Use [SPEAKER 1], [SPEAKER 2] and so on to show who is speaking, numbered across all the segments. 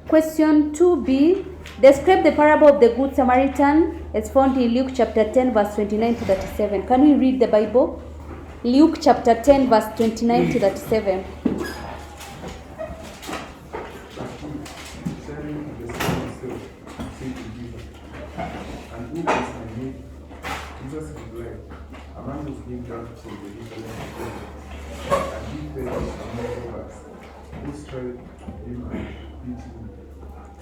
[SPEAKER 1] Question 2b. Describe the parable of the Good Samaritan. It's found in Luke chapter 10, verse 29 to 37. Can we read the Bible? Luke chapter 10, verse 29 to 37.
[SPEAKER 2] Jesus replied, "A man was being drunk from the river, and he fell among robbers, who stripped him and beat him,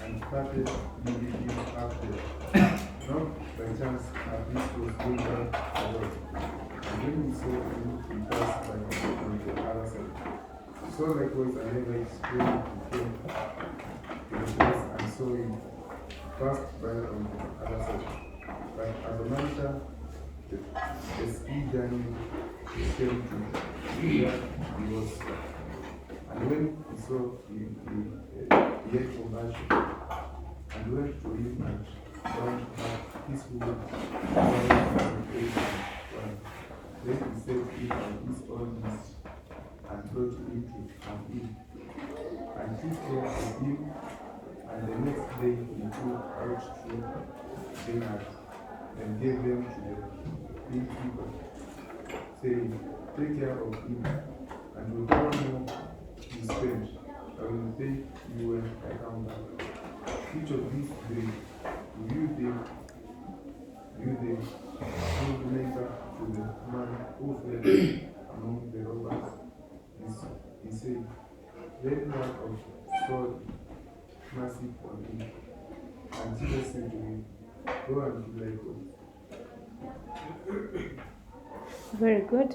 [SPEAKER 2] and started leading him after. Not by chance had this was going down the road, and when he saw him, he passed by on the other side. So likewise a Levite came to the place and saw him, passed by on the other side. But as a matter, the C.R.E. came to where he was, and when he saw him, he had compassion, and went to him and bound up his wound. Then he set him on his own beast, and brought him to an inn, and took care of him. And the next day he took out 2 dinars, and gave them to the innkeeper, saying, "Take care of him, and whatever more you spend, I will pay you when I come back." Each of these 3 will you give later to the man who fell among the robbers? He said, "Let God of God mercy on him." And Jesus said to him, "Go and do likewise."
[SPEAKER 1] Very good.